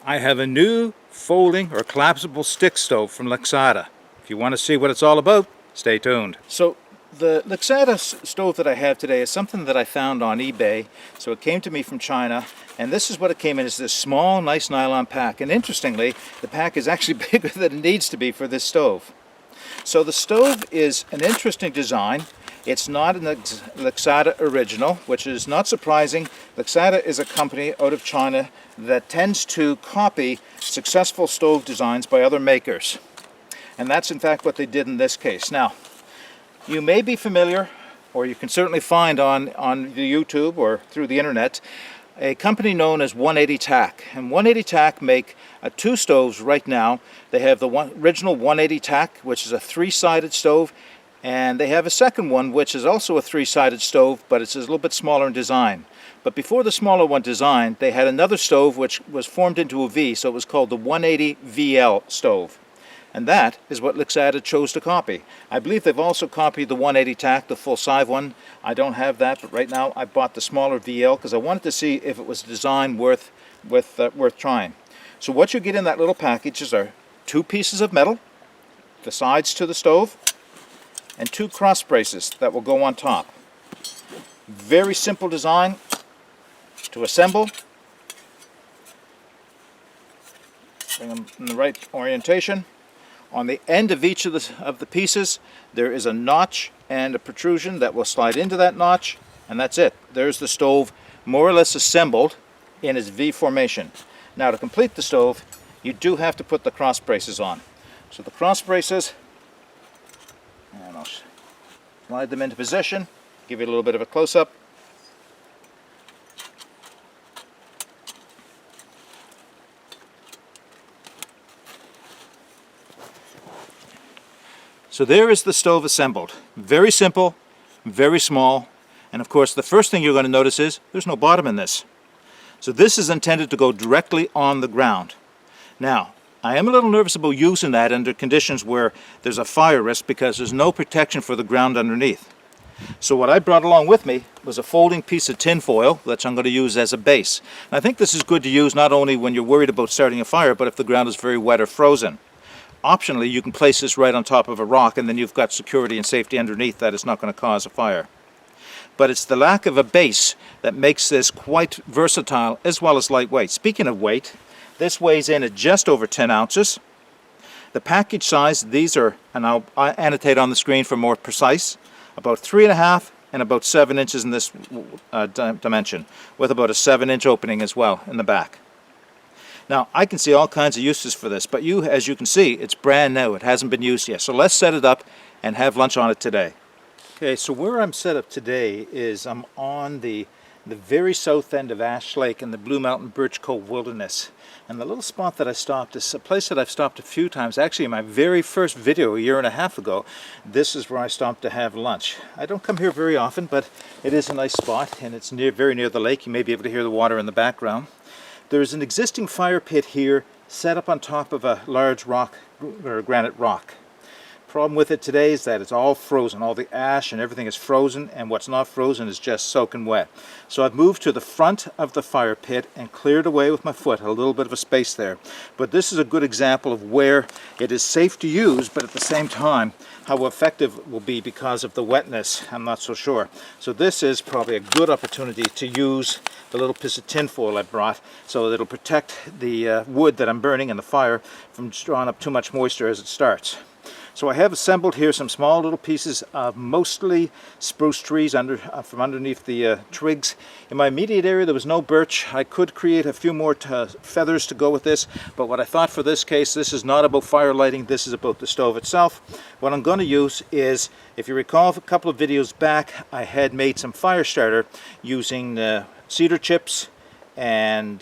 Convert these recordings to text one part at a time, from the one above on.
I have a new folding or collapsible stick stove from Lixada. If you want to see what it's all about, stay tuned. So the Lixada stove that I have today is something that I found on eBay. So it came to me from China, and this is what it came in, is this small, nice nylon pack. And interestingly, the pack is actually bigger than it needs to be for this stove. So the stove is an interesting design. It's not an Lixada original, which is not surprising. Lixada is a company out of China that tends to copy successful stove designs by other makers. And that's in fact what they did in this case. Now, you may be familiar, or you can certainly find on the YouTube or through the internet, a company known as 180 TACK. And 180 TACK make two stoves right now. They have the original 180 TACK, which is a three-sided stove, and they have a second one which is also a three-sided stove, but it's a little bit smaller in design. But before the smaller one designed, they had another stove which was formed into a V, so it was called the 180 VL stove. And that is what Lixada chose to copy. I believe they've also copied the 180 TACK, the full-size one. I don't have that, but right now I bought the smaller VL because I wanted to see if it was a design worth trying. So what you get in that little package are two pieces of metal, the sides to the stove, and two cross braces that will go on top. Very simple design to assemble. Bring them in the right orientation. On the end of each of the pieces there is a notch and a protrusion that will slide into that notch, and that's it. There's the stove more or less assembled in its V formation. Now to complete the stove you do have to put the cross braces on. So the cross braces, and I'll slide them into position, give you a little bit of a close-up. So there is the stove assembled. Very simple, very small, and of course the first thing you're going to notice is there's no bottom in this. So this is intended to go directly on the ground. Now, I am a little nervous about using that under conditions where there's a fire risk because there's no protection for the ground underneath. So what I brought along with me was a folding piece of tin foil that I'm going to use as a base. And I think this is good to use not only when you're worried about starting a fire, but if the ground is very wet or frozen. Optionally, you can place this right on top of a rock and then you've got security and safety underneath that is not going to cause a fire. But it's the lack of a base that makes this quite versatile as well as lightweight. Speaking of weight, this weighs in at just over 10 ounces. The package size, these are, and I'll annotate on the screen for more precise, about 3.5 and about 7 inches in this dimension, with about a 7-inch opening as well in the back. Now, I can see all kinds of uses for this, but as you can see, it's brand new. It hasn't been used yet. So let's set it up and have lunch on it today. Okay, so where I'm set up today is I'm on the very south end of Ash Lake in the Blue Mountain Birch Cove Wilderness. And the little spot that I stopped is a place that I've stopped a few times. Actually, in my very first video a year and a half ago, this is where I stopped to have lunch. I don't come here very often, but it is a nice spot, and it's very near the lake. You may be able to hear the water in the background. There's an existing fire pit here set up on top of a large rock, or granite rock. Problem with it today is that it's all frozen. All the ash and everything is frozen, and what's not frozen is just soaking wet. So I've moved to the front of the fire pit and cleared away with my foot a little bit of a space there. But this is a good example of where it is safe to use, but at the same time how effective it will be because of the wetness. I'm not so sure. So this is probably a good opportunity to use the little piece of tin foil I brought so that it'll protect the wood that I'm burning in the fire from drawing up too much moisture as it starts. So I have assembled here some small little pieces of mostly spruce trees from underneath the twigs. In my immediate area there was no birch. I could create a few more feathers to go with this, but what I thought for this case, this is not about fire lighting, this is about the stove itself. What I'm going to use is, if you recall a couple of videos back, I had made some fire starter using cedar chips and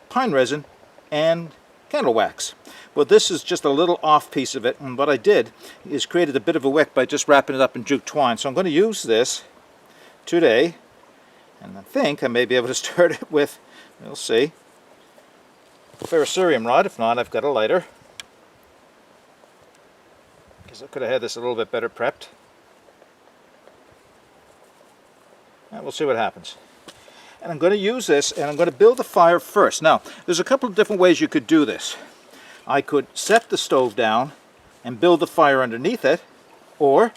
pine resin and candle wax. Well, this is just a little off piece of it, and what I did is created a bit of a wick by just wrapping it up in jute twine. So I'm going to use this today, and I think I may be able to start it with, we'll see, a ferrocerium rod. If not, I've got a lighter, because I could have had this a little bit better prepped. And we'll see what happens. And I'm going to use this, and I'm going to build the fire first. Now, there's a couple of different ways you could do this. I could set the stove down and build the fire underneath it, or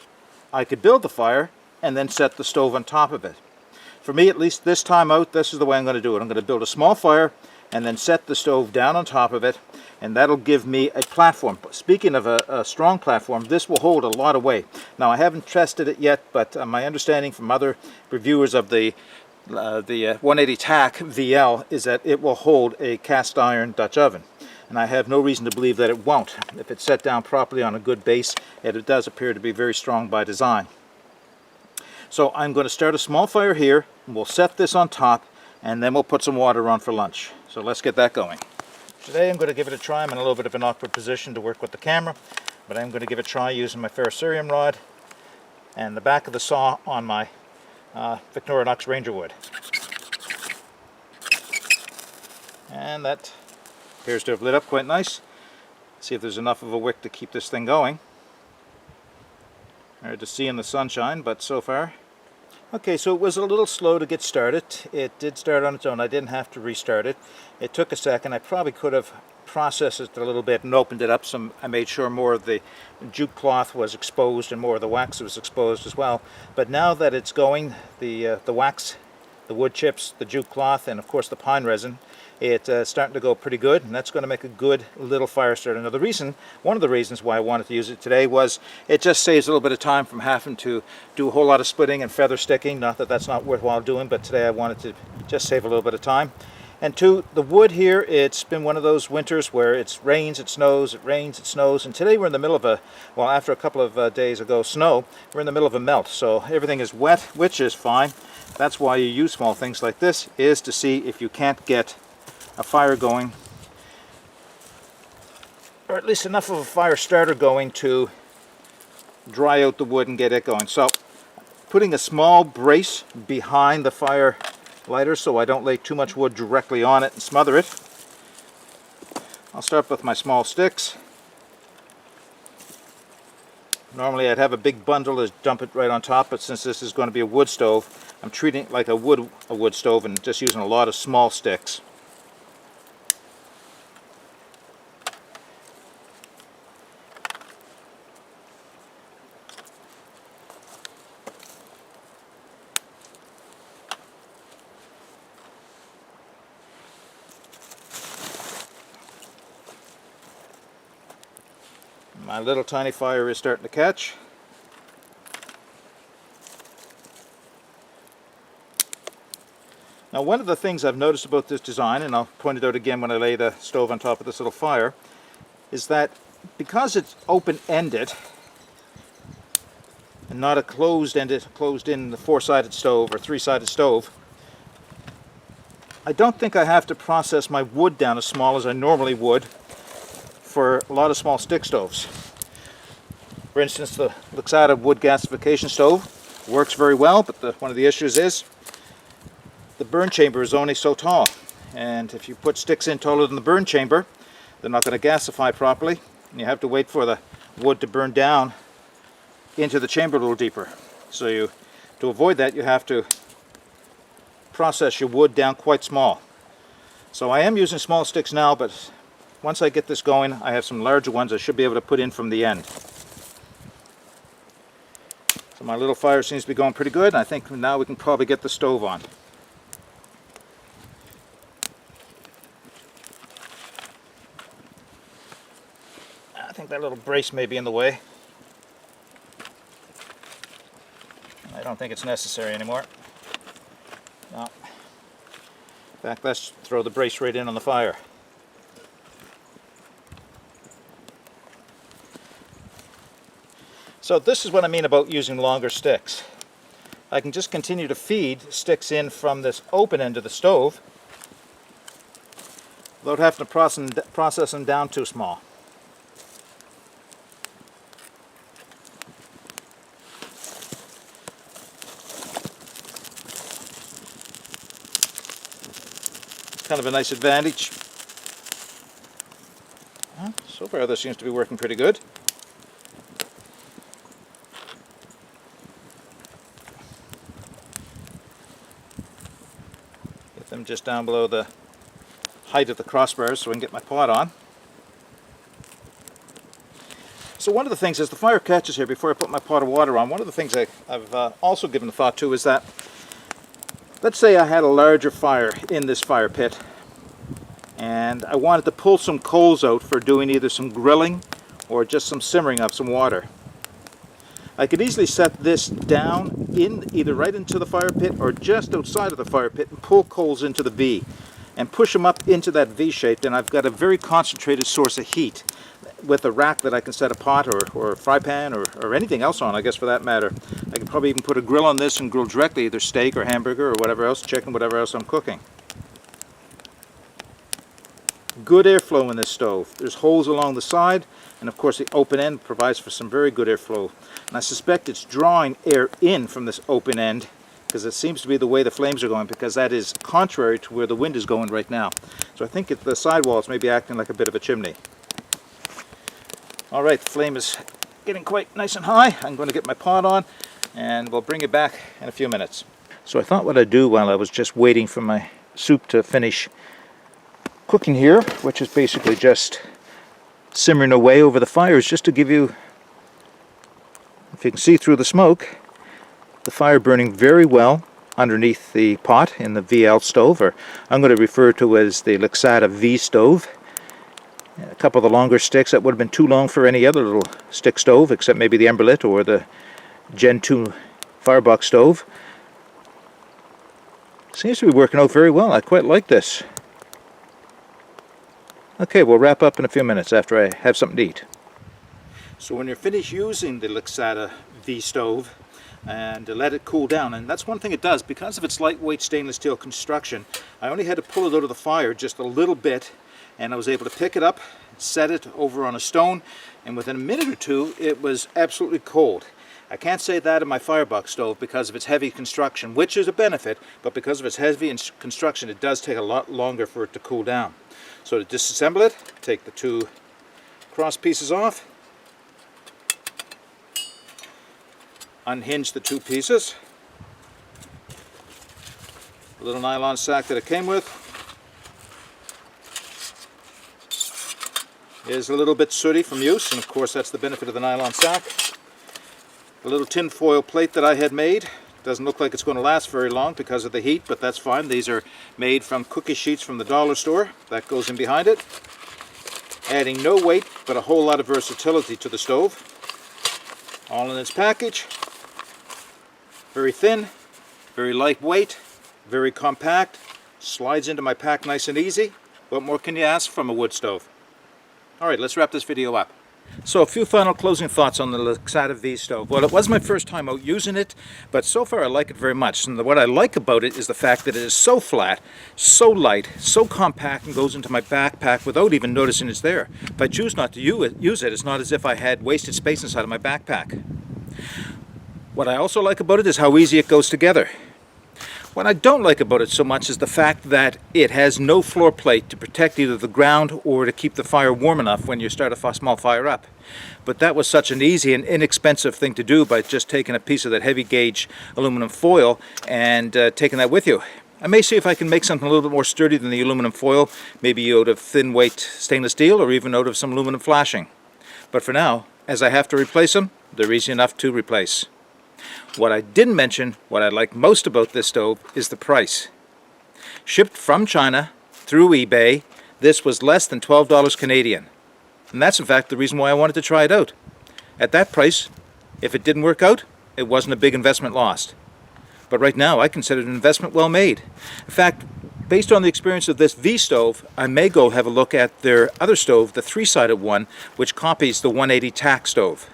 I could build the fire and then set the stove on top of it. For me, at least this time out, this is the way I'm going to do it. I'm going to build a small fire and then set the stove down on top of it, and that'll give me a platform. Speaking of a strong platform, this will hold a lot of weight. Now, I haven't tested it yet, but my understanding from other reviewers of the 180 TACK VL is that it will hold a cast iron Dutch oven. And I have no reason to believe that it won't. If it's set down properly on a good base, it does appear to be very strong by design. So I'm going to start a small fire here, and we'll set this on top, and then we'll put some water on for lunch. So let's get that going. Today I'm going to give it a try. I'm in a little bit of an awkward position to work with the camera, but I'm going to give it a try using my ferrocerium rod and the back of the saw on my Victorinox Ranger wood. And that appears to have lit up quite nice. See if there's enough of a wick to keep this thing going. Hard to see in the sunshine, but so far. Okay, so it was a little slow to get started. It did start on its own. I didn't have to restart it. It took a second. I probably could have processed it a little bit and opened it up some. I made sure more of the jute cloth was exposed and more of the wax was exposed as well. But now that it's going, the wax, the wood chips, the jute cloth, and of course the pine resin, it's starting to go pretty good, and that's going to make a good little fire starter. Now one of the reasons why I wanted to use it today was it just saves a little bit of time from having to do a whole lot of splitting and feather sticking. Not that that's not worthwhile doing, but today I wanted to just save a little bit of time. And two, the wood here, it's been one of those winters where it rains, it snows, it rains, it snows, and today we're in the middle of after a couple of days ago snow, we're in the middle of a melt, so everything is wet, which is fine. That's why you use small things like this, is to see if you can't get a fire going, or at least enough of a fire starter going to dry out the wood and get it going. So putting a small brace behind the fire lighter so I don't lay too much wood directly on it and smother it. I'll start with my small sticks. Normally I'd have a big bundle to dump it right on top, but since this is going to be a wood stove, I'm treating it like a wood stove and just using a lot of small sticks. My little tiny fire is starting to catch. Now, one of the things I've noticed about this design, and I'll point it out again when I lay the stove on top of this little fire, is that because it's open-ended and not a closed-in four-sided stove or three-sided stove, I don't think I have to process my wood down as small as I normally would for a lot of small stick stoves. For instance, the Lixada wood gasification stove works very well, but one of the issues is the burn chamber is only so tall, and if you put sticks in taller than the burn chamber, they're not going to gasify properly, and you have to wait for the wood to burn down into the chamber a little deeper. So to avoid that, you have to process your wood down quite small. So I am using small sticks now, but once I get this going, I have some larger ones I should be able to put in from the end. So my little fire seems to be going pretty good, and I think now we can probably get the stove on. I think that little brace may be in the way. I don't think it's necessary anymore. No. In fact, let's throw the brace right in on the fire. So this is what I mean about using longer sticks. I can just continue to feed sticks in from this open end of the stove without having to process them down too small. Kind of a nice advantage. So far this seems to be working pretty good. them just down below the height of the crossbars so I can get my pot on. So one of the things, as the fire catches here, before I put my pot of water on, one of the things I've also given thought to is that, let's say I had a larger fire in this fire pit and I wanted to pull some coals out for doing either some grilling or just some simmering of some water. I could easily set this down in either right into the fire pit or just outside of the fire pit and pull coals into the V and push them up into that V shape. Then I've got a very concentrated source of heat with a rack that I can set a pot or a fry pan or anything else on, I guess, for that matter. I could probably even put a grill on this and grill directly either steak or hamburger or whatever else, chicken, whatever else I'm cooking. Good airflow in this stove. There's holes along the side, and of course the open end provides for some very good airflow. And I suspect it's drawing air in from this open end because it seems to be the way the flames are going, because that is contrary to where the wind is going right now. So I think the sidewalls may be acting like a bit of a chimney. Alright, the flame is getting quite nice and high. I'm going to get my pot on and we'll bring it back in a few minutes. So I thought what I'd do while I was just waiting for my soup to finish cooking here, which is basically just simmering away over the fire, is just to give you, if you can see through the smoke, the fire burning very well underneath the pot in the VL stove, or I'm going to refer to as the Lixada V stove. A couple of the longer sticks that would have been too long for any other little stick stove, except maybe the Emberlit or the Gen 2 firebox stove. Seems to be working out very well. I quite like this. Okay, we'll wrap up in a few minutes after I have something to eat. So when you're finished using the Lixada V stove and let it cool down, and that's one thing it does, because of its lightweight stainless steel construction, I only had to pull it out of the fire just a little bit, and I was able to pick it up, set it over on a stone, and within a minute or two it was absolutely cold. I can't say that of my firebox stove because of its heavy construction, which is a benefit, but because of its heavy construction it does take a lot longer for it to cool down. So to disassemble it, take the two cross pieces off, unhinge the two pieces, a little nylon sack that it came with. It is a little bit sooty from use, and of course that's the benefit of the nylon sack. A little tin foil plate that I had made. Doesn't look like it's going to last very long because of the heat, but that's fine. These are made from cookie sheets from the dollar store. That goes in behind it. Adding no weight, but a whole lot of versatility to the stove. All in its package. Very thin, very lightweight, very compact. Slides into my pack nice and easy. What more can you ask from a wood stove? Alright, let's wrap this video up. So a few final closing thoughts on the Lixada V stove. Well, it was my first time out using it, but so far I like it very much. And what I like about it is the fact that it is so flat, so light, so compact, and goes into my backpack without even noticing it's there. If I choose not to use it, it's not as if I had wasted space inside of my backpack. What I also like about it is how easy it goes together. What I don't like about it so much is the fact that it has no floor plate to protect either the ground or to keep the fire warm enough when you start a small fire up. But that was such an easy and inexpensive thing to do by just taking a piece of that heavy gauge aluminum foil and taking that with you. I may see if I can make something a little bit more sturdy than the aluminum foil, maybe out of thin weight stainless steel or even out of some aluminum flashing. But for now, as I have to replace them, they're easy enough to replace. What I didn't mention, what I like most about this stove, is the price. Shipped from China through eBay, this was less than $12 Canadian. And that's in fact the reason why I wanted to try it out. At that price, if it didn't work out, it wasn't a big investment lost. But right now I consider it an investment well made. In fact, based on the experience of this V stove, I may go have a look at their other stove, the three-sided one, which copies the 180 TACK stove.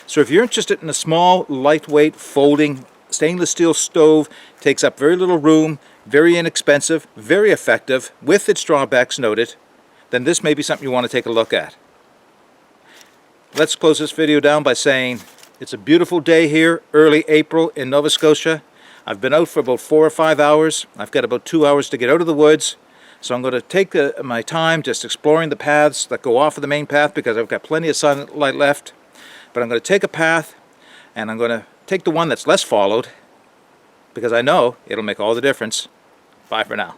So if you're interested in a small, lightweight, folding stainless steel stove, takes up very little room, very inexpensive, very effective, with its drawbacks noted, then this may be something you want to take a look at. Let's close this video down by saying it's a beautiful day here, early April in Nova Scotia. I've been out for about 4 or 5 hours. I've got about 2 hours to get out of the woods. So I'm going to take my time just exploring the paths that go off of the main path because I've got plenty of sunlight left. But I'm going to take a path, and I'm going to take the one that's less followed, because I know it'll make all the difference. Bye for now.